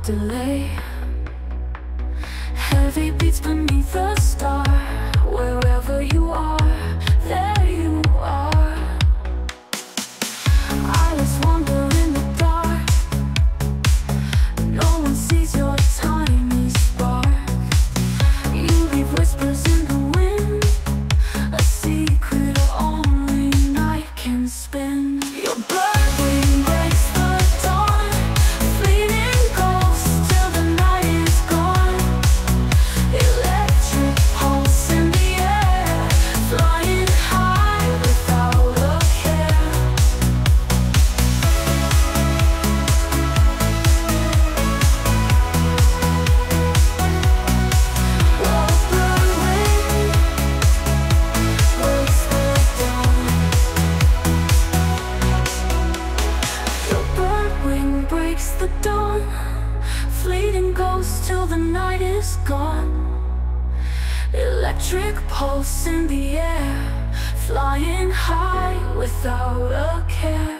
delay. Heavy beats beneath the star. Wherever you are, there you are. Eyes wander in the dark. No one sees your tiny spark. You leave whispers in the wind, a secret only night can spin. Your bird wing breaks the dawn, fleeting ghosts till the night is gone. Electric pulse in the air, flying high without a care. Your bird wing breaks the dawn. Your bird wing breaks the dawn, fleeting ghosts till the night is gone. Electric pulse in the air, flying high without a care.